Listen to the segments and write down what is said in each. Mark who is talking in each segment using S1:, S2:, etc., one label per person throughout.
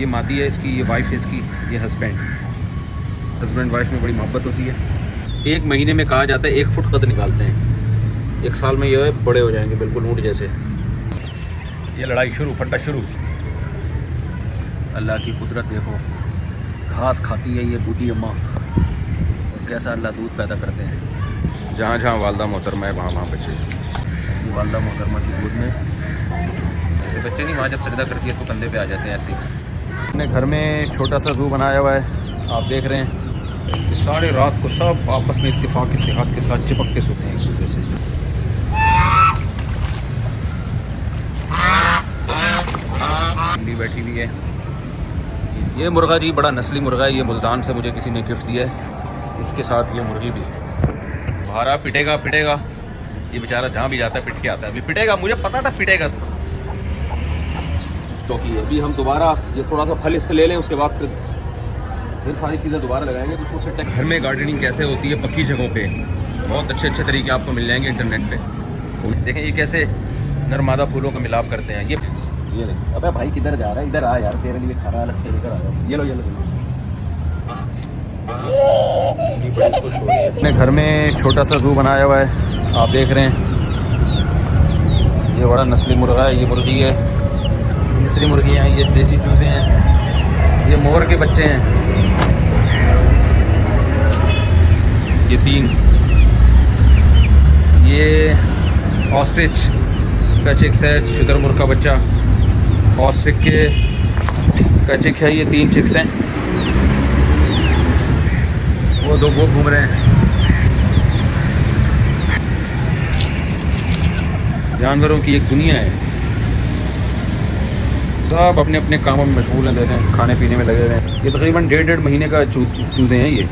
S1: ये मादी है इसकी, ये वाइफ है इसकी, ये हस्बैंड वाइफ में बड़ी मोहब्बत होती है। 1 महीने में कहा जाता है 1 फुट कद निकालते हैं। 1 साल में ये बड़े हो जाएंगे बिल्कुल ऊँट जैसे। ये लड़ाई शुरू, फट्टा शुरू। अल्लाह की कुदरत देखो, घास खाती है ये बूढ़ी अम्मा और कैसा अल्लाह दूध पैदा करते हैं। जहाँ जहाँ वालदा मोहतरमा है वहाँ बच्चे। अपनी वालदा मोहतरमा की दूध में ऐसे बच्चे नहीं, वहाँ जब सजदा करती है तो कंधे पे आ जाते हैं ऐसे। अपने घर में छोटा सा ज़ू बनाया हुआ है, आप देख रहे हैं। सारे रात को सब आपस में इत्तेफाक इत्तेहाद के साथ चिपक के सोते हैं एक दूसरे से। बैठी हुई है। ये मुर्गा जी बड़ा नस्ली मुर्गा है, ये मुल्तान से मुझे किसी ने गिफ्ट दिया है। इसके साथ ये मुर्गी भी भारा पिटेगा। ये बेचारा जहाँ भी जाता है पिट के आता है। अभी पिटेगा, मुझे पता था पिटेगा तो अभी हम दोबारा ये थोड़ा सा फल इससे ले लें, उसके बाद फिर सारी चीज़ें दोबारा लगाएंगे। तो उसको सेट। घर में गार्डनिंग कैसे होती है पक्की जगहों पे, बहुत अच्छे अच्छे तरीके आपको मिल जाएंगे इंटरनेट पे। देखें ये कैसे नरमादा फूलों का मिलाप करते हैं। ये देखें। अबे भाई किधर जा रहा है, इधर आ यार, तेरे लिए खाना अलग से लेकर आया। ये लो। अपने घर में छोटा सा ज़ू बनाया हुआ है, आप देख रहे हैं। ये बड़ा नस्ली मुर्गा है, ये मुर्गी है, मिस्री मुर्गियाँ हैं, ये देसी चूज़े हैं, ये मोर के बच्चे हैं। ये 3, ये ऑस्ट्रिच का चिक्स है, शुतुरमुर्ग का बच्चा। ऑस्ट्रिच का चिक है, ये 3 चिक्स हैं। वो 2 वो घूम रहे हैं। जानवरों की एक दुनिया है, सब अपने अपने कामों में मशगूल हैं, रहते हैं, खाने पीने में लगे हुए हैं। ये तकरीबन 1.5 महीने का चूज़े हैं ये।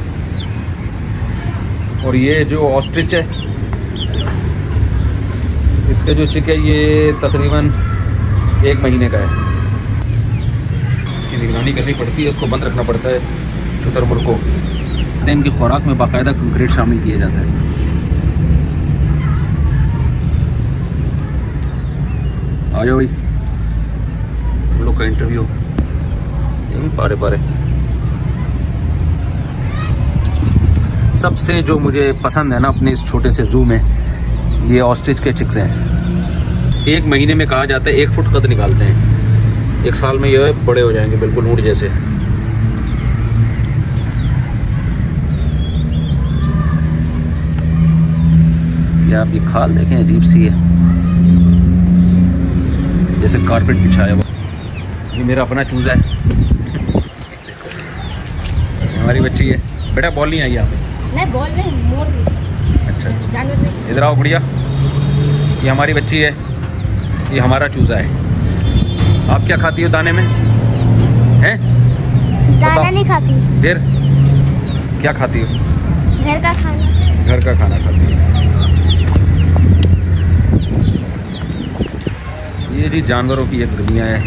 S1: और ये जो ऑस्ट्रिच है, इसका जो चिक है ये तकरीबन 1 महीने का है। इसकी निगरानी करनी पड़ती है, इसको बंद रखना पड़ता है शुतुरमुर्ग को। इनकी खुराक में बाकायदा कंक्रीट शामिल किया जाता है। आ जाओ भाई, हम लोग का इंटरव्यू। ये पारे सबसे जो मुझे पसंद है ना अपने इस छोटे से ज़ू में, ये ऑस्ट्रिच के चिक्स हैं। 1 महीने में कहा जाता है 1 फुट कद निकालते हैं। 1 साल में ये बड़े हो जाएंगे बिल्कुल ऊँट जैसे। या आप ये खाल देखें, अजीब सी है, जैसे कारपेट बिछाया हुआ। ये मेरा अपना चूज़ा है, हमारी बच्ची है। बेटा बॉल नहीं आई यहाँ पे?
S2: नहीं बॉल नहीं, मोर दी।
S1: अच्छा
S2: जानवर नहीं।
S1: इधर आओ गुड़िया, ये हमारी बच्ची है, ये हमारा चूज़ा है। आप क्या खाती हो दाने में? हैं?
S2: दाना नहीं खाती।
S1: फिर क्या खाती हो?
S2: घर का खाना।
S1: घर का खाना खाती है। ये जी जानवरों की एक दुनिया है।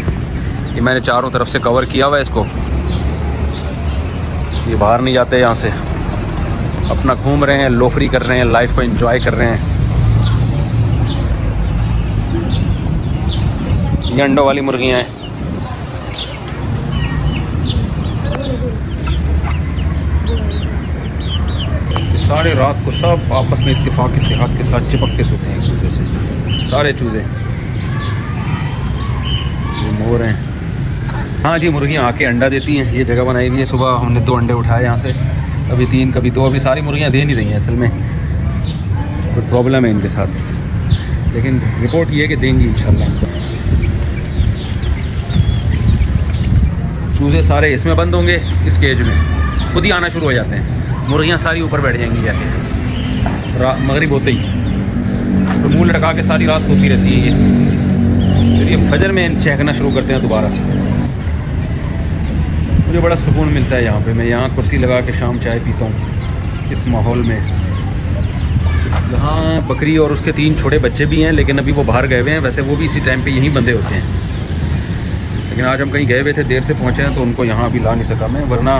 S1: ये मैंने चारों तरफ से कवर किया हुआ है इसको। ये बाहर नहीं जाते यहाँ से, अपना घूम रहे हैं, लोफरी कर रहे हैं, लाइफ को एंजॉय कर रहे हैं। ये अंडों वाली मुर्गियाँ हैं। सारे रात को सब आपस में इत्तेफाक इत्तेहाद के साथ चिपक के सोते हैं एक दूसरे से, सारे चूज़े। ये मोर हैं। हाँ जी, मुर्गियाँ आके अंडा देती हैं। ये जगह बनाई हुई है, सुबह हमने 2 अंडे उठाए यहाँ से, कभी 3 कभी 2। अभी सारी मुर्गियाँ दे नहीं रही हैं, असल में कोई प्रॉब्लम है इनके साथ, लेकिन रिपोर्ट ये है कि देंगी इंशाल्लाह। चूज़े सारे इसमें बंद होंगे, इस केज में खुद ही आना शुरू हो जाते हैं। मुर्गियाँ सारी ऊपर बैठ जाएंगी जाके मगरिब होते ही, तो मुँह लटका के सारी रात सोती रहती है ये। फिर ये फजर में चहकना शुरू करते हैं दोबारा। मुझे बड़ा सुकून मिलता है यहाँ पे। मैं यहाँ कुर्सी लगा के शाम चाय पीता हूँ इस माहौल में। यहाँ बकरी और उसके 3 छोटे बच्चे भी हैं, लेकिन अभी वो बाहर गए हुए हैं। वैसे वो भी इसी टाइम पे यहीं बंधे होते हैं, लेकिन आज हम कहीं गए हुए थे, देर से पहुँचे हैं, तो उनको यहाँ अभी ला नहीं सका मैं। वरना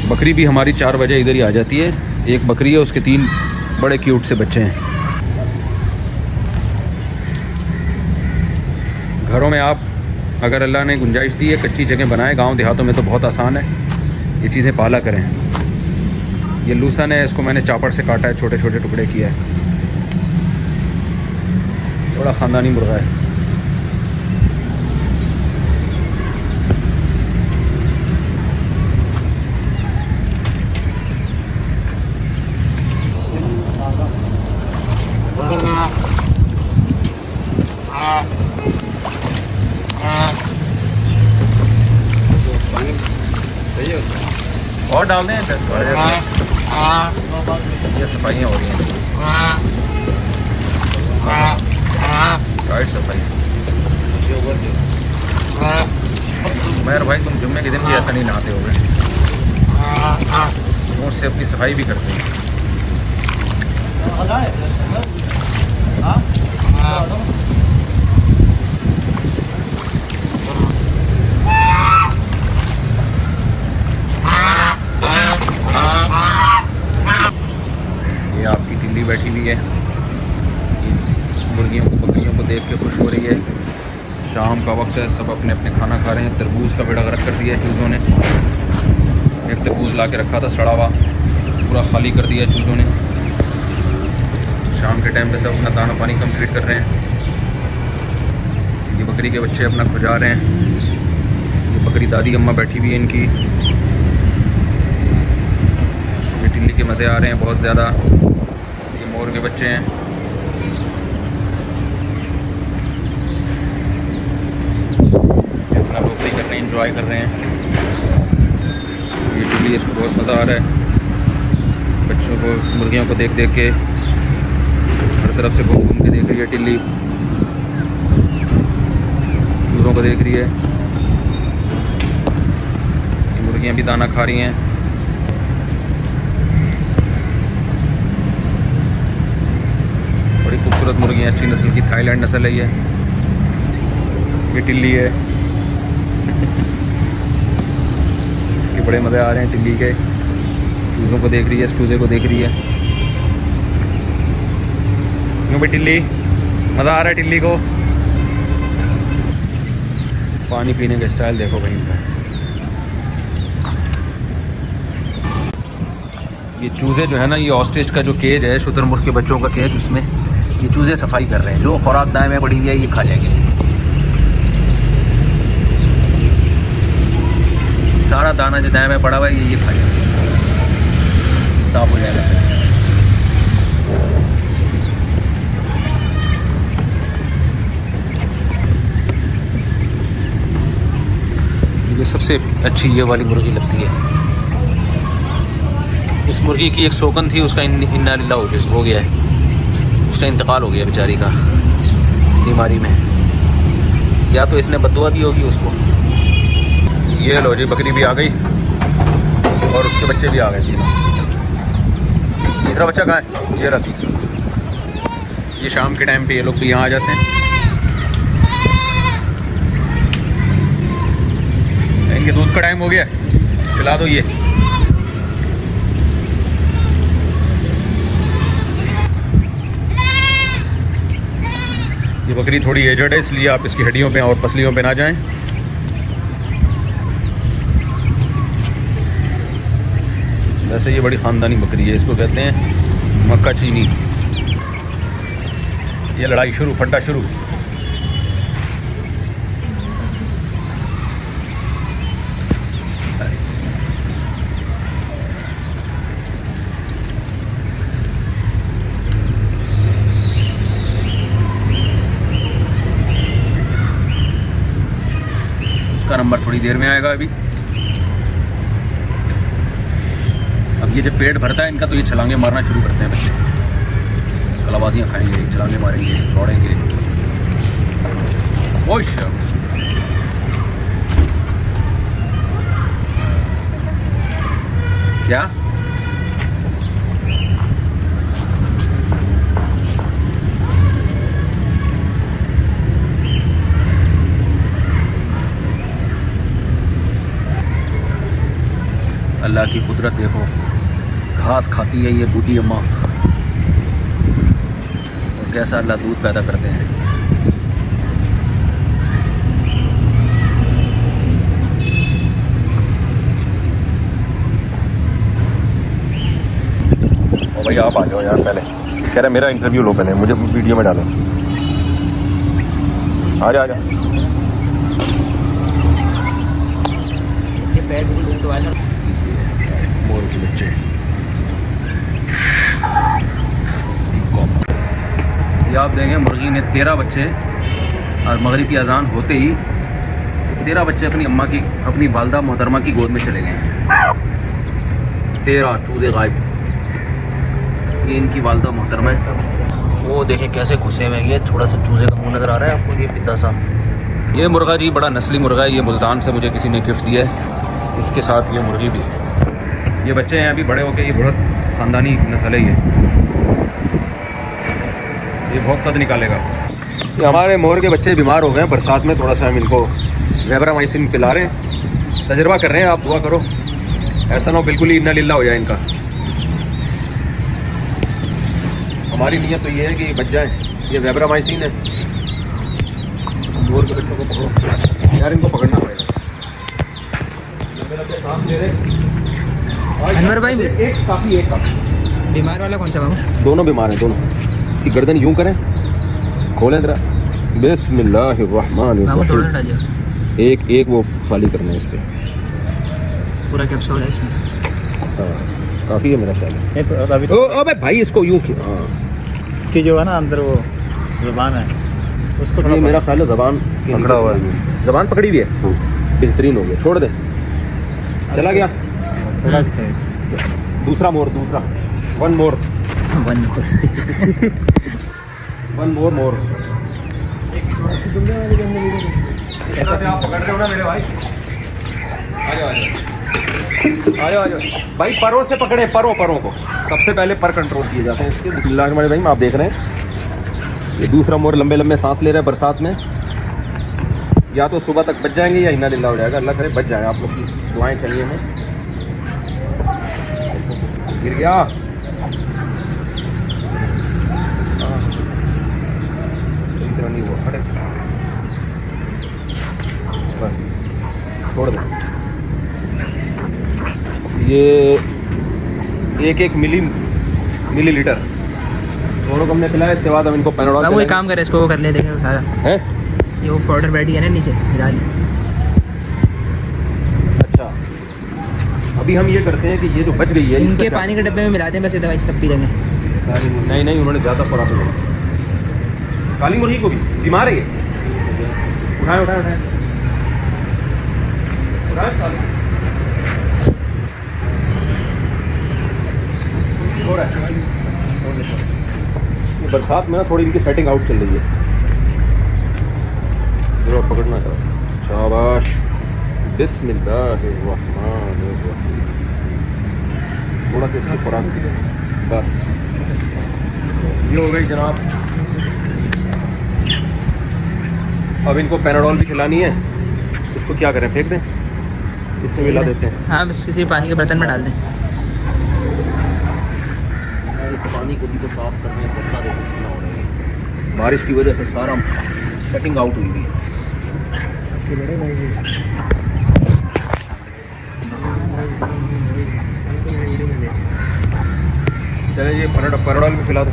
S1: बकरी भी हमारी 4 बजे इधर ही आ जाती है। एक बकरी है, उसके 3 बड़े क्यूट से बच्चे हैं। घरों में आप अगर अल्लाह ने गुंजाइश दी है, कच्ची जगह बनाए, गांव देहातों में तो बहुत आसान है, ये चीज़ें पाला करें। ये लूसन है, इसको मैंने चापड़ से काटा है, छोटे छोटे टुकड़े किया है। बड़ा ख़ानदानी मुर्गा है। और डाल दें ये सफाइयाँ हो रही हैं, राइट सफाई। मगर भाई तुम जुम्मे के दिन भी ऐसा नहीं नहाते होगे, मुँह से अपनी सफाई भी करते हैं। ये आपकी टिल्ली बैठी हुई है, मुर्गियों को बकरियों को देख के खुश हो रही है। शाम का वक्त है, सब अपने अपने खाना खा रहे हैं। तरबूज का बेड़ा गर्क कर दिया है चूज़ों ने। एक तरबूज ला के रखा था सड़ा हुआ, पूरा खाली कर दिया चूज़ों ने। शाम के टाइम पे सब अपना दाना पानी कंप्लीट कर रहे हैं। ये बकरी के बच्चे अपना खुजा रहे हैं। ये बकरी दादी अम्मा बैठी हुई है इनकी। ये टिल्ली के मज़े आ रहे हैं बहुत ज़्यादा। ये मोर के बच्चे हैं। अपना रोटी कर रहे हैं, इंजॉय कर रहे हैं। ये टिल्ली, इसको बहुत मज़ा आ रहा है बच्चों को, मुर्गियों को देख देख के। हर तरफ से घूम घूम के देख रही है टिल्ली, चूज़ों को देख रही है। ये मुर्गियाँ भी दाना खा रही हैं। बड़ी खूबसूरत मुर्गियाँ, अच्छी नस्ल की थाईलैंड नस्ल है ये टिल्ली है। इसके बड़े मज़े आ रहे हैं टिल्ली के। चूज़ों को देख रही है, इस चूज़े को देख रही है। क्यों भाई टिल्ली, मज़ा आ रहा है टिल्ली को। पानी पीने का स्टाइल देखो भाई इनका। ये चूज़े जो है ना, ये ऑस्ट्रिच का जो केज है, शुतुरमुर्ग के बच्चों का केज, उसमें ये चूज़े सफाई कर रहे हैं। जो खुराक दाएं में पड़ी हुई है ये खा जाएंगे। सारा दाना जो दाएं में पड़ा हुआ है ये खा जाएंगे, साफ हो जाएगा। मुझे सबसे अच्छी ये वाली मुर्गी लगती है। इस मुर्गी की एक शौकन थी, उसका इन्ना लिल्लाह हो गया है। उसका इंतकाल हो गया बेचारी का बीमारी में, या तो इसने बद्दुआ दी होगी उसको। ये लो जी, बकरी भी आ गई और उसके बच्चे भी आ गए तीनों। तीसरा बच्चा कहाँ है? ये रहा तीसरा। ये शाम के टाइम पे ये लोग भी यहाँ आ जाते हैं। इनके दूध का टाइम हो गया, खिला दो ये। ये बकरी थोड़ी एजड है, इसलिए आप इसकी हड्डियों पे और पसलियों पे ना जाएं। वैसे ये बड़ी ख़ानदानी बकरी है, इसको कहते हैं मक्का चीनी। ये लड़ाई शुरू, फड्डा शुरू। उसका नंबर थोड़ी देर में आएगा। अब ये जब पेट भरता है इनका, तो ये छलांगे मारना शुरू करते हैं बच्चे। कलाबाजियाँ खाएंगे, छलांगे मारेंगे, दौड़ेंगे। ओह क्या अल्लाह की कुदरत देखो। घास खाती है ये बूढ़ी अम्मा, और कैसा अल्लाह दूध पैदा करते हैं। भाई आप आ जाओ यार पहले, कह रहे मेरा इंटरव्यू लो पहले, मुझे वीडियो में डालो। आ जा मोर के बच्चे। ये आप देखें मुर्गी ने 13 बच्चे, और मगरिब की अजान होते ही 13 बच्चे अपनी अम्मा की, अपनी वालदा मोहतरमा की गोद में चले गए हैं। 13 चूजे गायब। ये इनकी वालदा मोहतरमा है। वो देखें कैसे घुसे हुए हैं, ये थोड़ा सा चूजे का मुंह नज़र आ रहा है आपको, ये पिद्दा सा। ये मुर्गा जी बड़ा नस्ली मुर्गा है, ये मुल्तान से मुझे किसी ने गिफ्ट दिया है। इसके साथ ये मुर्गी भी, ये बच्चे हैं अभी बड़े होके, ये बहुत ख़ानदानी नस्ल है ये बहुत कद निकालेगा। ये हमारे मोर के बच्चे बीमार हो गए हैं बरसात में, थोड़ा सा हम इनको वेबरामाइसिन पिला रहे हैं, तजर्बा कर रहे हैं। आप दुआ करो ऐसा ना हो बिल्कुल ही इन्ना लिल्ला हो जाए इनका। हमारी नीयत तो ये है कि बच जाए। ये वेबरामाइसिन है। मोर के बच्चों को पकड़ो यार, इनको पकड़ना पड़ेगा। सांस ले रहे
S3: अनवर भाई,
S1: एक काफ़ी।
S3: बीमार वाला कौन सा बाबू?
S1: दोनों बीमार हैं दोनों। इसकी गर्दन यूं करें, खोलें जरा, बिस्मिल्लाहिर्रहमानिर्रहीम। एक वो खाली करना है इस पर,
S3: पूरा कैप्सूल है इसमें।
S1: काफ़ी है मेरा ख्याल है। अबे भाई इसको यूं
S4: कि जो है ना अंदर वो ज़बान है उसको
S1: ये मेरा ख्याल है ज़बान पकड़ा हुआ है, ज़बान पकड़ी हुई है। बेहतरीन हो गया, छोड़ दे। चला गया दूसरा मोर, दूसरा वन मोर ऐसा से आप पकड़ रहे हो ना मेरे भाई। आ जाओ भाई, परों से पकड़े, परों को सबसे पहले पर कंट्रोल किए जाते हैं इसके। बिस्मिल्लाहिर्रहमानिर्रहीम। आप देख रहे हैं ये दूसरा मोर लंबे लंबे सांस ले रहा है बरसात में। या तो सुबह तक बच जाएंगे या इन्ना लिल्ला हो जाएगा। अल्लाह करे बच जाए, आप लोग की दुआएं चाहिए हमें। गिर गया, सही तरह नहीं हुआ, हटे बस, छोड़ दो। ये एक मिलीलीटर दोनों को हमने पिलाया। इसके बाद हम इनको पैनाडोल
S3: वो काम करे, इसको वो कर ले, देखें सारा
S1: है।
S3: ये वो पाउडर बैठी है ना नीचे, मिला ली।
S1: अच्छा, अभी हम ये करते हैं कि ये जो बच गई है
S3: इनके पानी के डब्बे में मिलाते हैं, बस ये दवाई सब पी लेंगे।
S1: नहीं उन्होंने ज़्यादा खुराक दी। काली मुर्गी को भी बीमार है ये। उठाए बरसात में ना थोड़ी इनकी सेटिंग आउट चल रही है। जरूर पकड़ना चाहो, शाबाश, बिस्मिल्लाहिर्रहमानिर्रहीम। थोड़ा सा इसकी खुराक, बस ये हो गई जनाब। अब इनको पैनाडोल भी खिलानी है। इसको क्या करें, फेंक दें? इसमें मिला देते हैं।
S3: हाँ, बस किसी पानी के बर्तन में डाल दें।
S1: इस पानी को भी तो साफ करना है, बरसा देखो कितना हो रहा है। बारिश की वजह से सारा सेटिंग आउट हुई है। चले ये पैनाडोल में खिला दो।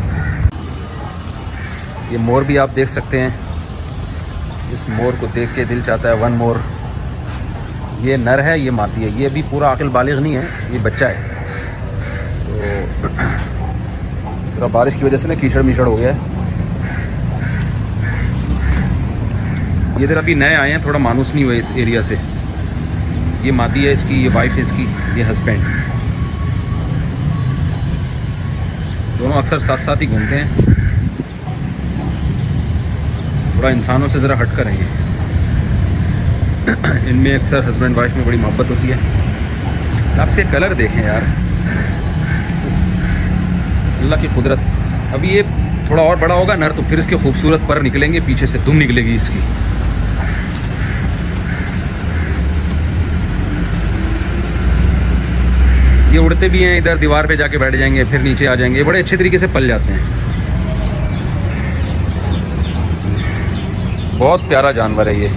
S1: ये मोर भी आप देख सकते हैं। इस मोर को देख के दिल चाहता है वन मोर। ये नर है, ये मादी है। ये अभी पूरा आकिल बालिग नहीं है, ये बच्चा है। तो पूरा बारिश की वजह से ना कीचड़ मीचड़ हो गया है। ये इधर अभी नए आए हैं, थोड़ा मानूस नहीं हुए इस एरिया से। ये मादी है इसकी, ये वाइफ है इसकी, ये हस्बैंड। दोनों अक्सर साथ साथ ही घूमते हैं। थोड़ा इंसानों से ज़रा हट कर है ये। इनमें अक्सर हस्बैंड वाइफ में बड़ी मोहब्बत होती है। आप इसके कलर देखें यार, अल्लाह की कुदरत। अभी ये थोड़ा और बड़ा होगा नर, तो फिर इसके खूबसूरत पर निकलेंगे, पीछे से दुम निकलेगी इसकी। ये उड़ते भी हैं, इधर दीवार पे जाके बैठ जाएंगे, फिर नीचे आ जाएंगे। बड़े अच्छे तरीके से पल जाते हैं। बहुत प्यारा जानवर है ये।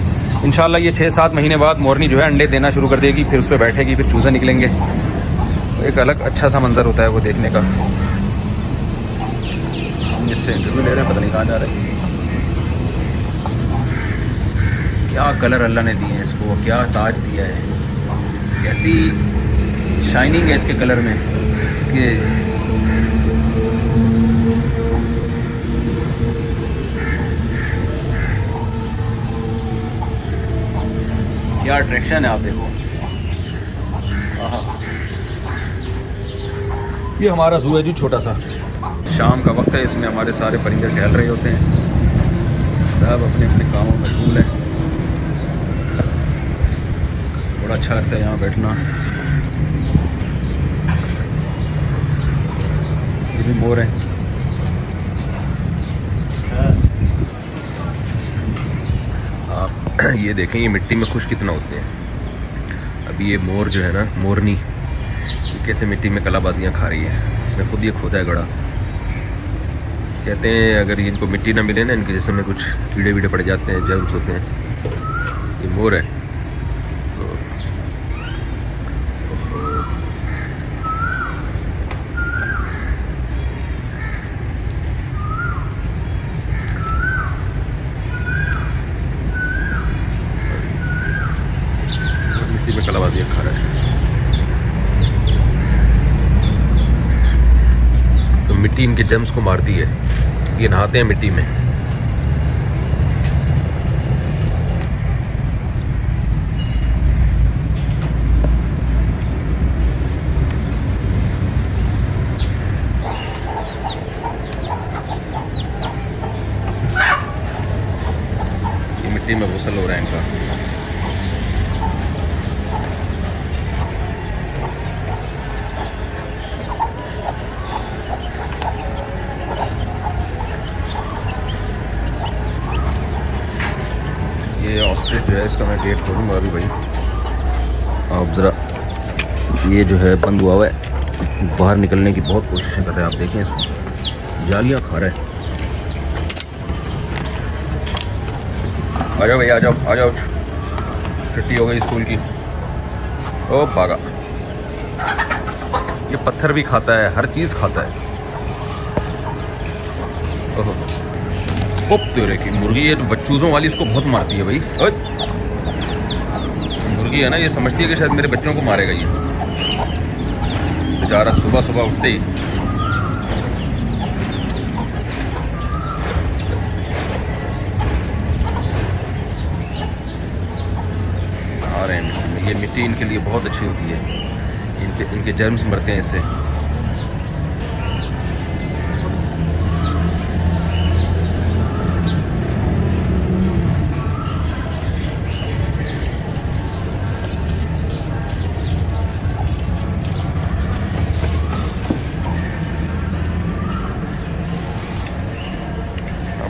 S1: इंशाल्लाह ये 6-7 महीने बाद मोरनी जो है अंडे देना शुरू कर देगी, फिर उस पर बैठेगी, फिर चूज़े निकलेंगे। एक अलग अच्छा सा मंजर होता है वो देखने का। इससे इंटरव्यू ले रहे हैं, पता नहीं कहाँ जा रहे हैं। क्या कलर अल्लाह ने दिए हैं इसको, क्या ताज दिया है, कैसी शाइनिंग है इसके कलर में, इसके क्या अट्रैक्शन है, आप देखो। ये हमारा जू है जी, छोटा सा। शाम का वक्त है, इसमें हमारे सारे परिंदे टहल रहे होते हैं, सब अपने अपने कामों में मशगूल हैं। बड़ा अच्छा लगता है यहाँ बैठना। ये भी मोर है। आप ये देखें, ये मिट्टी में खुश कितना होते हैं। अभी ये मोर जो है ना, मोरनी, ये कैसे मिट्टी में कलाबाजियाँ खा रही है। इसने खुद ये खोदा है गड़ा। कहते हैं अगर इनको मिट्टी ना मिले ना, इनके जिस्म में कुछ कीड़े वीड़े पड़ जाते हैं, जर्म्स होते हैं। ये मोर है। मिट्टी में कलाबाजियाँ खा रहा है। तो मिट्टी इनके जर्म्स को मारती है, ये नहाते हैं मिट्टी में। ये मिट्टी में गुसल हो रहा है इनका। ये ऑस्ट्रिच जो है, इसका मैं गेट खोलूँगा अभी भाई। आप ज़रा, ये जो है बंद हुआ है, बाहर निकलने की बहुत कोशिशें कर रहे हैं। आप देखें इसको, जालियाँ खा रहा है। आ जाओ भैया, आ जाओ आ जाओ, छुट्टी हो गई स्कूल की। ओ भागा। ये पत्थर भी खाता है, हर चीज़ खाता है। ओहो, तेरे की मुर्गी, ये तो बच्चूज़ों वाली इसको बहुत मारती है भाई। मुर्गी है ना, ये समझती है कि शायद मेरे बच्चों को मारेगा ये। बेचारा सुबह सुबह उठते ही आ रहे हैं मिट्टी में। ये मिट्टी इनके लिए बहुत अच्छी होती है, इनके जर्म्स मरते हैं इससे।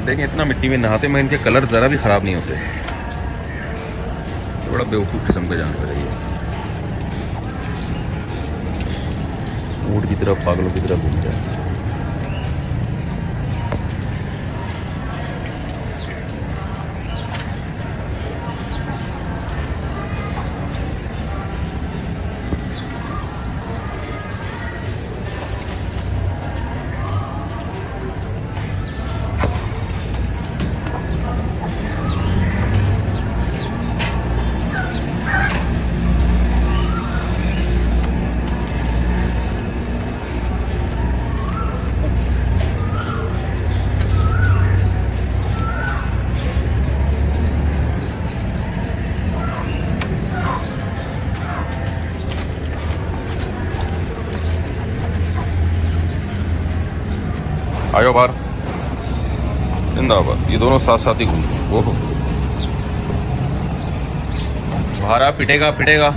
S1: देखें, इतना मिट्टी में नहाते में इनके कलर ज़रा भी ख़राब नहीं होते। बड़ा बेवकूफ़ किस्म का जानवर है ये। ऊँट की तरफ, पागलों की तरफ घूमता है। आयो बाहर, जिंदाबाद। ये दोनों साथ साथ ही घूमते हैं। ओहो, भारा पिटेगा पिटेगा,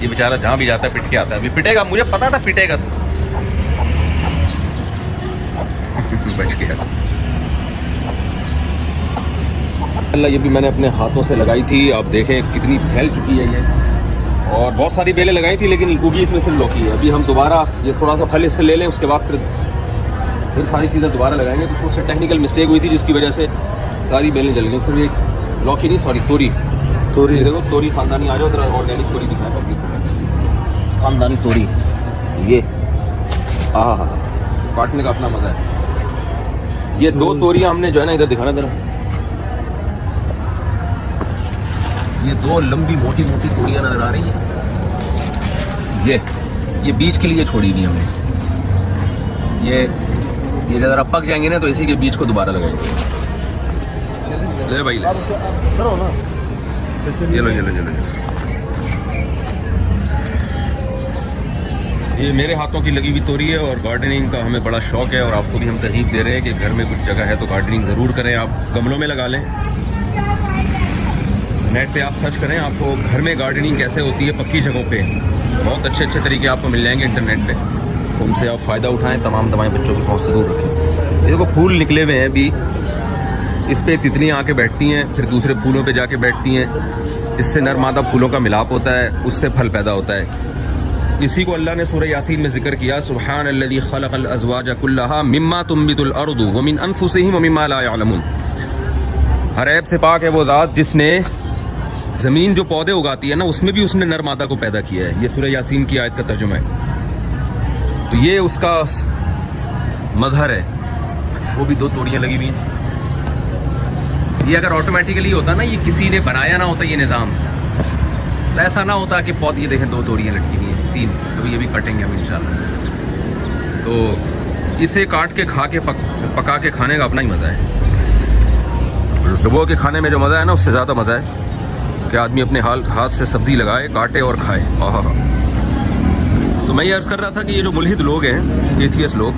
S1: ये बेचारा जहाँ भी जाता है पिट के आता है। अभी पिटेगा, मुझे पता था पिटेगा तू। बच गया। अल्लाह, ये भी मैंने अपने हाथों से लगाई थी। आप देखें कितनी फैल चुकी है ये। और बहुत सारी बेलें लगाई थी, लेकिन उगी इसमें से लौकी है। अभी हम दोबारा ये थोड़ा सा फल इससे ले लें, उसके बाद फिर सारी चीज़ें दोबारा लगाएंगे। कुछ मुझसे टेक्निकल मिस्टेक हुई थी, जिसकी वजह से सारी बेलें जल गई। सिर्फ एक लौकी नहीं, सॉरी, तोरी। देखो, तोरी खानदानी। आ जाओ जरा, ऑर्गेनिक तोरी दिखाएं पब्लिक को। खानदानी तोरी, ये काटने का अपना मज़ा है। ये 2 तोरियां हमने जो है ना, इधर दिखाना जरा, ये 2 लंबी मोटी मोटी तोरियां नजर आ रही हैं। ये बीज के लिए छोड़ी हुई हमने। ये ज़रा पक जाएंगे ना तो इसी के बीज को दोबारा लगाएंगे। ले भाई ले, ये लो। ये मेरे हाथों की लगी हुई तोरी है और गार्डनिंग का हमें बड़ा शौक है और आपको भी हम तरहीब दे रहे हैं कि घर में कुछ जगह है तो गार्डनिंग ज़रूर करें। आप गमलों में लगा लें, नेट पे आप सर्च करें, आपको घर में गार्डनिंग कैसे होती है पक्की जगहों पे बहुत अच्छे तरीके आपको मिल जाएंगे इंटरनेट पे। तो उनसे आप फ़ायदा उठाएं, तमाम दवाएं बच्चों की पहुँच से दूर रखें। ये देखो फूल निकले हुए हैं अभी, इस पर तितलियाँ आके बैठती हैं, फिर दूसरे फूलों पर जाके बैठती हैं, इससे नर मादा फूलों का मिलाप होता है, उससे फल पैदा होता है। इसी को अल्लाह ने सूरह यासीन में जिक्र किया, सुब्हानल्लज़ी खलक़ल अज़वाज कुल्लहा मिम्मा तुंबितुल अर्दु व मिन अनफुसिहिम व मिम्मा ला यअलमून। हर ऐब से पाक है वो ज़ात जिसने ज़मीन जो पौधे उगाती है ना, उसमें भी उसने नर मादा को पैदा किया है। ये सूरह यासीन की आयत का तर्जुमा है। तो ये उसका मज़हर है। वो भी 2 तोड़ियाँ लगी हुई हैं। ये अगर ऑटोमेटिकली होता ना, ये किसी ने बनाया ना होता ये निज़ाम, तो ऐसा ना होता कि पौधे, ये देखें 2 तोड़ियाँ लटकी हुई हैं, 3, तो ये भी काटेंगे हम इंशाल्लाह। तो इसे काट के खा के पका के खाने का अपना ही मज़ा है। डुबो के खाने में जो मज़ा है ना, उससे ज़्यादा मज़ा है कि आदमी अपने हाथ से सब्ज़ी लगाए, काटे और खाए। आहा। तो मैं ये अर्ज़ कर रहा था कि ये जो मुल्हिद लोग हैं, एथियस लोग,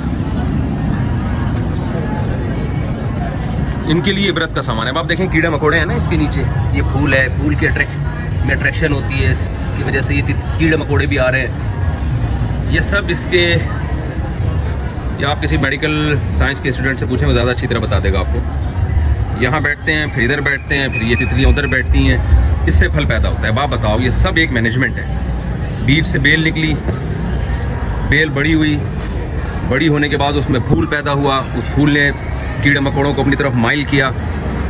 S1: इनके लिए इबरत का सामान है। अब आप देखें कीड़े मकोड़े हैं ना इसके नीचे, ये फूल है, फूल की अट्रैक्शन होती है, इसकी वजह से ये कीड़े मकोड़े भी आ रहे हैं। ये सब इसके, या आप किसी मेडिकल साइंस के स्टूडेंट से पूछें, वो ज़्यादा अच्छी तरह बता देगा आपको। यहाँ बैठते हैं, फिर इधर बैठते हैं, फिर ये तितलियाँ उधर बैठती हैं, इससे फल पैदा होता है। अब आप बताओ, ये सब एक मैनेजमेंट है। बीज से बेल निकली, बेल बड़ी हुई, बड़ी होने के बाद उसमें फूल पैदा हुआ, उस फूल ने कीड़े मकोड़ों को अपनी तरफ माइल किया,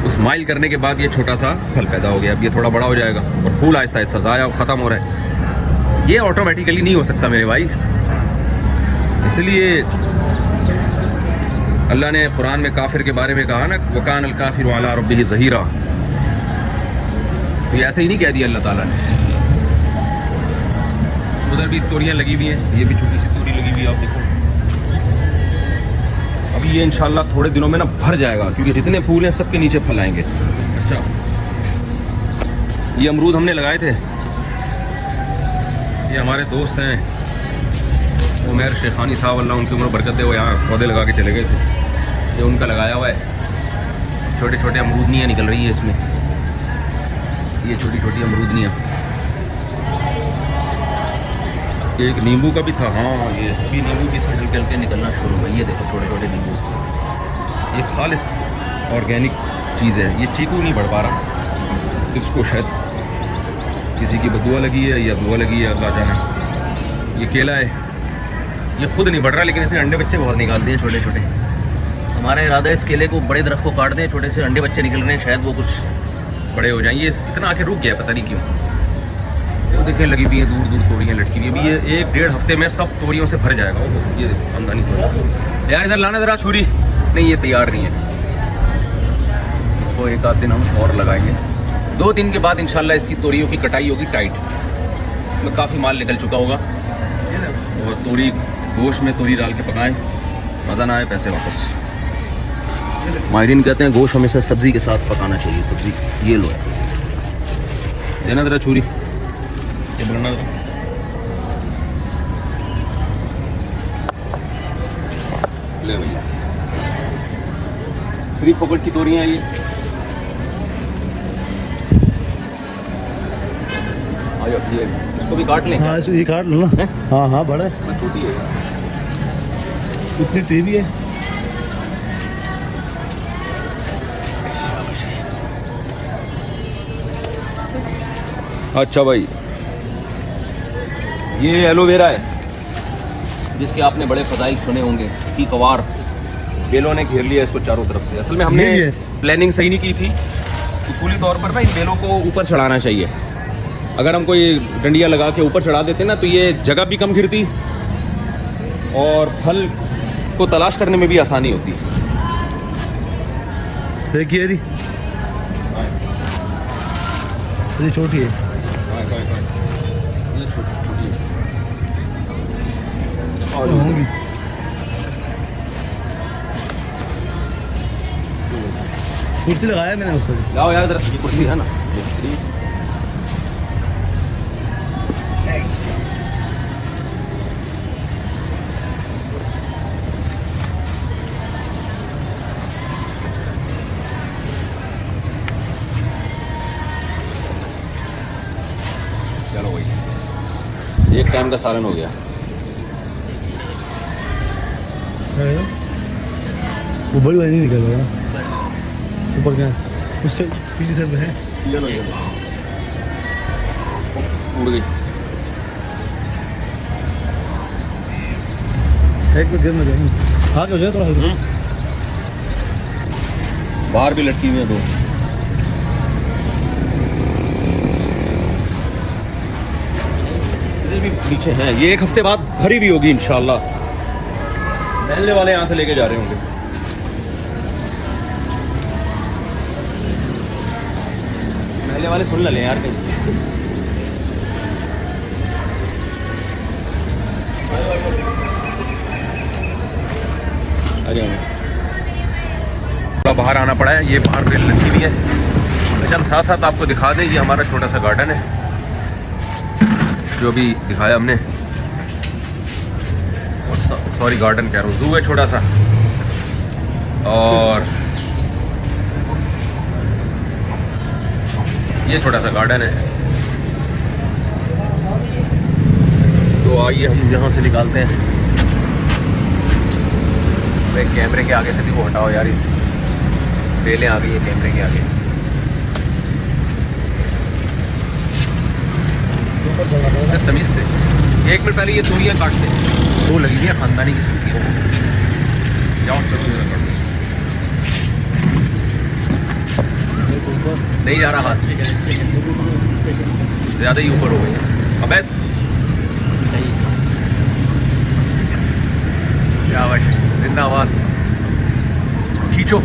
S1: उस माइल करने के बाद ये छोटा सा फल पैदा हो गया। अब ये थोड़ा बड़ा हो जाएगा और फूल आहिस्ता आहिस्ता ज़ाया ख़त्म हो रहा है। ये ऑटोमेटिकली नहीं हो सकता मेरे भाई। इसलिए अल्लाह ने कुरान में काफिर के बारे में कहा ना, वकान अल काफिर अला रब्बिही ज़हीरा। तो ऐसे ही नहीं कह दिया अल्लाह ताला ने। उधर भी तोरियाँ लगी हुई हैं, ये भी छोटी सी तोरी लगी हुई है, आप देखो। अभी ये इंशाल्लाह थोड़े दिनों में ना भर जाएगा, क्योंकि जितने फूल हैं सबके नीचे फल आएंगे। अच्छा, ये अमरूद हमने लगाए थे, ये हमारे दोस्त हैं उमैर शेखानी साहब, अल्लाह उनकी उम्र बरकत दे, वो यहाँ पौधे लगा के चले गए थे। ये उनका लगाया हुआ है, छोटे छोटे अमरूदनियाँ निकल रही है इसमें, ये छोटी छोटी अमरूदनियाँ। एक नींबू का भी था, हाँ ये भी नींबू भी इसमें हल्के हल्के निकलना शुरू हुआ। ये देखो छोटे छोटे नींबू, ये खालिस ऑर्गेनिक चीज़ है। ये चीकू नहीं बढ़ पा रहा, इसको शायद किसी की बदुआ लगी है या दुआ लगी है, अल्लाह जाने। ये केला है, ये खुद नहीं बढ़ रहा, लेकिन इसने अंडे बच्चे बहुत निकालते हैं छोटे छोटे। हमारा इरादा है इस केले को, बड़े दरख्त को काट दें, छोटे से अंडे बच्चे निकल रहे हैं, शायद वो कुछ बड़े हो जाएं। ये इतना आके रुक गया, पता नहीं क्यों। वो देखें लगी हुई है, दूर दूर तोड़ियाँ लटकी हुई है। अभी ये 1-1.5 हफ्ते में सब तोड़ियों से भर जाएगा। वो ये देखो खानदानी तोड़ी। यार इधर लाना ज़रा छुरी, नहीं ये तैयार नहीं है। इसको 1 आध दिन हम और लगाएंगे, 2 दिन के बाद इंशाल्लाह इसकी तोड़ियों की कटाई होगी टाइट। इसमें काफ़ी माल निकल चुका होगा। और तोड़ी गोश्त में तोड़ी डाल के पकाएं, मज़ा ना आए पैसे वापस। माहिरीन कहते हैं गोश्त हमेशा सब्ज़ी के साथ पकाना चाहिए। सब्ज़ी ये लो, देना ज़रा छुरी, ये बनना ले भैया। फ्री पॉकेट की तोड़ियाँ ये, ये इसको भी काट लें।
S4: हाँ ये काट लो ना। हाँ हाँ बड़ा है,
S1: छोटी है,
S4: इतनी टीवी है।
S1: अच्छा भाई, ये एलोवेरा है जिसके आपने बड़े फ़ज़ाइल सुने होंगे कि कवार बेलों ने घेर लिया इसको चारों तरफ से। असल में हमने प्लानिंग सही नहीं की थी। उसूली तौर पर ना इन बेलों को ऊपर चढ़ाना चाहिए। अगर हम कोई डंडियाँ लगा के ऊपर चढ़ा देते ना, तो ये जगह भी कम घिरती और फल को तलाश करने में भी आसानी होती।
S4: देखिए ये छोटी है।
S1: ये छोटी और
S4: होंगी। कुर्सी लगाया मैंने उस पर।
S1: लाओ यार इधर, ये कुर्सी है ना। चलो भाई, एक टाइम का सालन हो गया।
S4: वो बड़ी वाली नहीं निकल रहा ऊपर क्या उससे पीछे से है।
S1: उड़ गई।
S4: एक तो गिर ना जाए, आगे हो जाए थोड़ा।
S1: बाहर भी लटकी हुई है दो। इधर भी पीछे हैं, ये एक हफ्ते बाद भरी भी होगी इंशाल्लाह। महल्ले वाले यहाँ से लेके जा रहे होंगे। महल्ले वाले सुन ले यार कहीं। अरे थोड़ा बाहर आना पड़ा है, ये बाहर पे लगी हुई है। अच्छा, हम साथ साथ आपको दिखा दें, ये हमारा छोटा सा गार्डन है जो भी दिखाया हमने। सॉरी गार्डन कह रहा हूँ, जू है छोटा सा। और ये छोटा सा गार्डन है। तो आइए हम यहाँ से निकालते हैं। भाई कैमरे के आगे से भी वो हटाओ यार, इसे बेलें आ गई है कैमरे के आगे। तमीज़ से 1 मिनट पहले ये तोरियाँ काटते हैं, दो लगी हुई है खानदानी किस्म की। जाओ चलो नहीं जा रहा हाथ, ज़्यादा ही ऊपर हो गई है। अबे क्या बात, जिंदाबाद। इसको खींचो,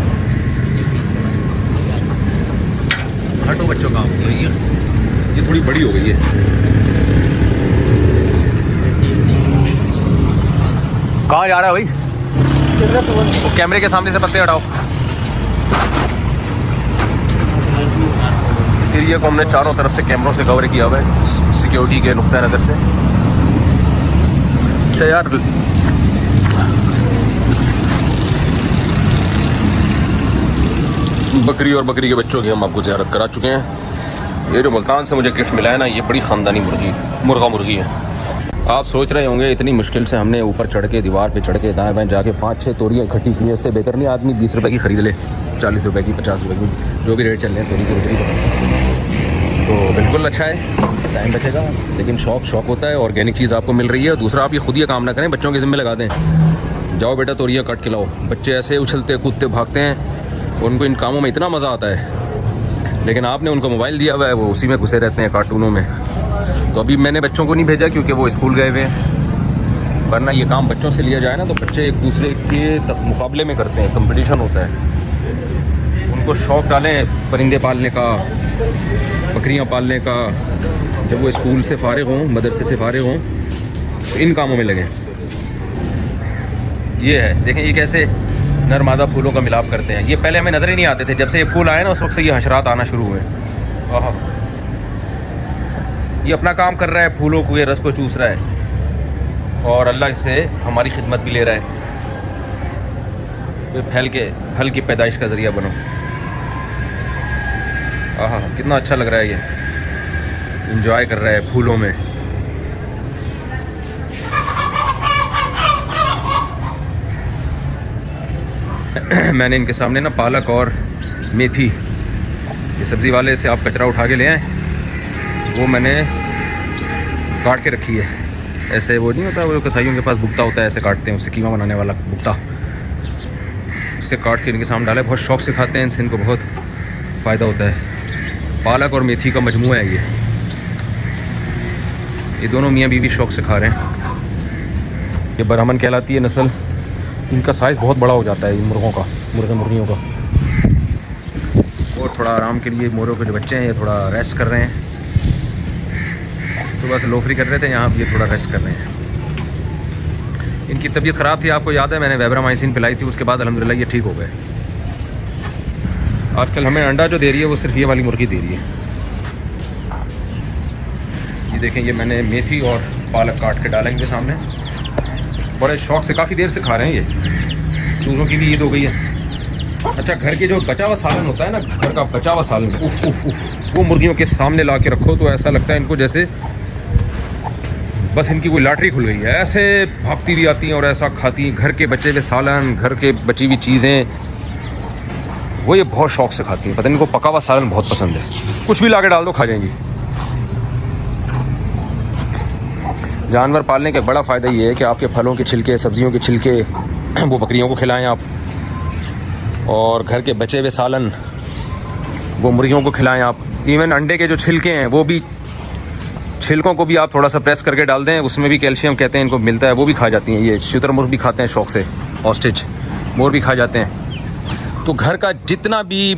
S1: हटो बच्चों काम। ये थोड़ी बड़ी हो गई है। कहाँ जा रहा है भाई? वो कैमरे के सामने से पत्ते हटाओ। इस एरिया को हमने चारों तरफ से कैमरों से कवर किया हुआ है, सिक्योरिटी के नुक्ता नज़र से। अच्छा यार, बकरी और बकरी के बच्चों की हम आपको ज़ियारत करा चुके हैं। ये जो मुल्तान से मुझे गिफ्ट मिला है ना, ये बड़ी ख़ानदानी मुर्गी है। आप सोच रहे होंगे इतनी मुश्किल से हमने ऊपर चढ़ के, दीवार पे चढ़ के, दाएं बाएं जाके 5-6 तोरियाँ इकट्ठी की है। इससे बेहतर नहीं आदमी 20 रुपए की ख़रीद ले, 40 रुपए की, 50 रुपए की, जो भी रेट चल रहे हैं तोरी की बिक्री का। तो बिल्कुल अच्छा है, टाइम बचेगा। लेकिन शौक होता है, ऑर्गेनिक चीज़ आपको मिल रही है। दूसरा, आप ये खुद ये काम ना करें, बच्चों के ज़िम्मे लगा दें। जाओ बेटा तोरियाँ काट के लाओ। बच्चे ऐसे उछलते कूदते भागते हैं, उनको इन कामों में इतना मज़ा आता है। लेकिन आपने उनको मोबाइल दिया हुआ है, वो उसी में घुसे रहते हैं, कार्टूनों में। तो अभी मैंने बच्चों को नहीं भेजा क्योंकि वो स्कूल गए हुए हैं। वरना ये काम बच्चों से लिया जाए ना तो बच्चे एक दूसरे के मुकाबले में करते हैं, कंपटीशन होता है। उनको शौक़ डालें परिंदे पालने का, बकरियां पालने का। जब वो स्कूल से फारिग हों, मदरसे से फारिग हों, तो इन कामों में लगें। ये है, देखें ये कैसे नरमादा फूलों का मिलाप करते हैं। ये पहले हमें नज़र ही नहीं आते थे, जब से ये फूल आए ना उस वक्त से ये हशरात आना शुरू हुए। आहा, ये अपना काम कर रहा है, फूलों को, ये रस को चूस रहा है और अल्लाह इससे हमारी खिदमत भी ले रहा है। ये फल की पैदाइश का ज़रिया बनो। आहा, कितना अच्छा लग रहा है। ये इंजॉय कर रहा है फूलों में। मैंने इनके सामने ना पालक और मेथी, ये सब्ज़ी वाले से आप कचरा उठा के ले आए, वो मैंने काट के रखी है। ऐसे वो नहीं होता, वो कसाईयों के पास बुकता होता है, ऐसे काटते हैं, उससे कीमा बनाने वाला बुकता, उससे काट के इनके सामने डाले। बहुत शौक़ से खाते हैं, इनसे इनको बहुत फ़ायदा होता है। पालक और मेथी का मजमूआ है ये दोनों मियाँ बीवी शौक़ से खा रहे हैं। ये बरहमन कहलाती है नस्ल। इनका साइज़ बहुत बड़ा हो जाता है इन मुर्गों का, मुर्गियों का। और थोड़ा आराम के लिए मोरों के जो बच्चे हैं ये थोड़ा रेस्ट कर रहे हैं। सुबह से लोफरी कर रहे थे, यहाँ ये थोड़ा रेस्ट कर रहे हैं। इनकी तबीयत ख़राब थी, आपको याद है मैंने वेब्रामाइसिन पिलाई थी, उसके बाद अल्हम्दुलिल्लाह ये ठीक हो गए। आजकल हमें अंडा जो दे रही है वो सिर्फ ये वाली मुर्गी दे रही है। ये देखें, ये मैंने मेथी और पालक काट के डाला इनके सामने, बड़े शौक़ से काफ़ी देर से खा रहे हैं ये। चूज़ों की भी ईद हो गई है। अच्छा, घर के जो बचा हुआ सालन होता है ना, घर का बचा हुआ सालन, उफ उफ उफ, वो मुर्गियों के सामने ला के रखो तो ऐसा लगता है इनको जैसे बस इनकी कोई लॉटरी खुल गई है। ऐसे भागती भी आती हैं और ऐसा खाती हैं। घर के बचे हुए सालन, घर के बची हुई चीज़ें, वो ये बहुत शौक़ से खाती हैं। पता नहीं इनको पका हुआ सालन बहुत पसंद है, कुछ भी ला के डाल दो खा जाएंगी। जानवर पालने का बड़ा फ़ायदा ये है कि आपके फलों के छिलके, सब्जियों के छिलके वो बकरियों को खिलाएं आप, और घर के बचे हुए सालन वो मुर्गियों को खिलाएं आप। इवन अंडे के जो छिलके हैं वो भी, छिलकों को भी आप थोड़ा सा प्रेस करके डाल दें, उसमें भी कैल्शियम कहते हैं इनको मिलता है, वो भी खा जाती हैं। ये शुतुरमुर्ग भी खाते हैं शौक़ से, ऑस्ट्रिच मोर भी खा जाते हैं। तो घर का जितना भी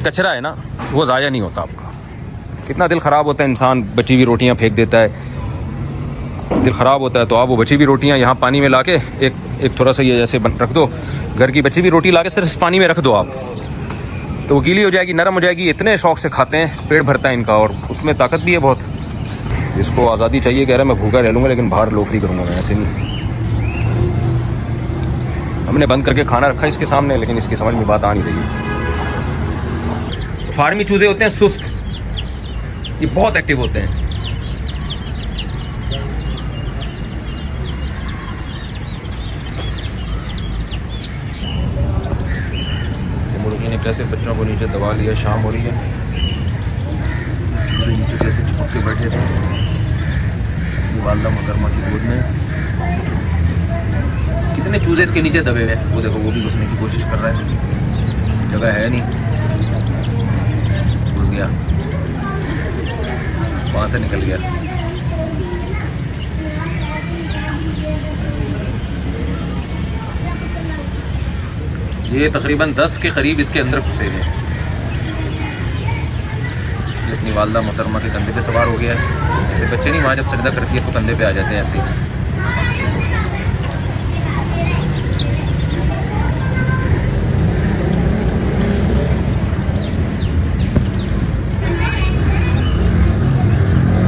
S1: कचरा है ना वो ज़ाया नहीं होता आपका। कितना दिल ख़राब होता है, इंसान बची हुई रोटियां फेंक देता है, दिल ख़राब होता है। तो आप वो बची हुई रोटियां यहाँ पानी में ला के एक थोड़ा सा ये जैसे रख दो, घर की बची हुई रोटी ला के सिर्फ इस पानी में रख दो आप, तो वो गीली हो जाएगी, नरम हो जाएगी। इतने शौक़ से खाते हैं, पेट भरता है इनका, और उसमें ताकत भी है बहुत। इसको आज़ादी चाहिए, कह रहा है मैं भूखा रह लूँगा लेकिन बाहर लोफरी करूँगा मैं, ऐसे नहीं। हमने बंद करके खाना रखा इसके सामने, लेकिन इसकी समझ में बात आ नहीं रही। फार्मी चूज़े होते हैं सुस्त, ये बहुत एक्टिव होते हैं। मुर्गी ने कैसे बच्चों को नीचे दबा लिया। शाम हो रही है, चूज़े नीचे जैसे चिपक के बैठे थे वालदा मोहतरमा की गोद में। कितने चूज़े इसके नीचे दबे हुए हैं, वो देखो, वो भी घुसने की कोशिश कर रहा है, जगह है नहीं, घुस गया, वहाँ से निकल गया। ये तकरीबन 10 के करीब इसके अंदर घुसे हुए हैं। अपनी वालदा मोहतरमा के कंधे पे सवार हो गया है। ऐसे बच्चे नहीं, वहाँ जब सजदा करती है तो कंधे पे आ जाते हैं ऐसे ही।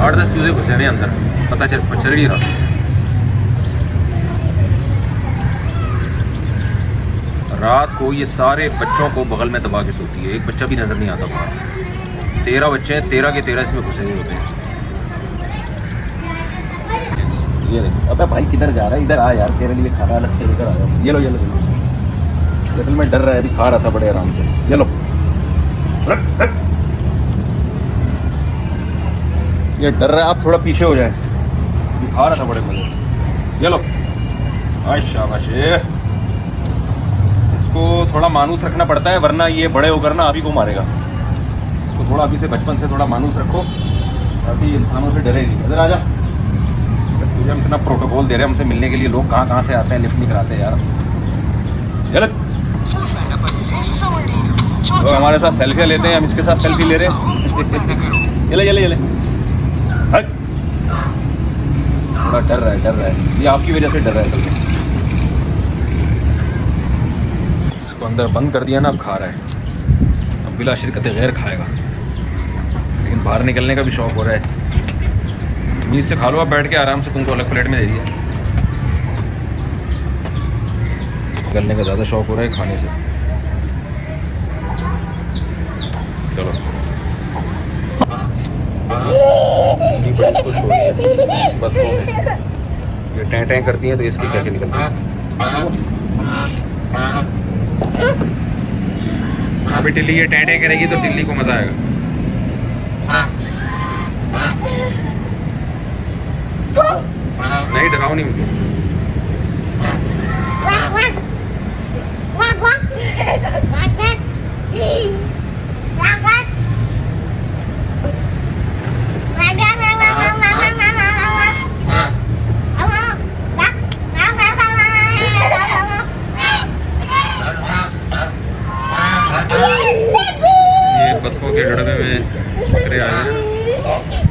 S1: आठ 10 चूजे घुसे हुए अंदर, पता चल नहीं रहा। रात को ये सारे बच्चों को बगल में दबा के सोती है, एक बच्चा भी नजर नहीं आता बाहर। 13 बच्चे हैं, 13 के 13 इसमें घुसे हुए होते हैं। ये देख, अबे भाई किधर जा रहा है, इधर आ यार, तेरे लिए खाना अलग से लेकर आया। ये लो ये लो, असल में डर रहा है, अभी खा रहा था बड़े आराम से। ये लो, ये डर रहा है, आप थोड़ा पीछे हो जाए, खा रहा था बड़े मजे से। ये लो, शाबाश। इसको थोड़ा मानूस रखना पड़ता है, वरना ये बड़े होकर ना आप ही को मारेगा। इसको थोड़ा अभी से, बचपन से थोड़ा मानूस रखो ताकि इंसानों से डरेगी। इधर आ जा, तुझे हम इतना प्रोटोकॉल दे रहे हैं हमसे मिलने के लिए, लोग कहाँ कहाँ से आते हैं, लिफ्ट नहीं कराते यार। चल, तो हमारे साथ सेल्फी लेते हैं, हम इसके साथ सेल्फी ले रहे हैं। चले चले चले, थोड़ा डर रहा है, ये आपकी वजह से डर रहा है असल में। इसको अंदर बंद कर दिया ना, अब खा रहा है, अब बिला शिरकत गैर खाएगा, लेकिन बाहर निकलने का भी शौक़ हो रहा है। मीज़ से खा लो आप बैठ के आराम से, तुमको अलग प्लेट में दे दिया। निकलने का ज़्यादा शौक़ हो रहा है खाने से। चलो, बस ये टैं टैं करती हैं तो इसकी क्या क्या निकलती है। अभी टिल्ली ये टैं टैं करेगी तो टिल्ली को मज़ा आएगा। नहीं, डराओ नहीं मुझे। बतखों के गड़बे में बकरे आए हैं।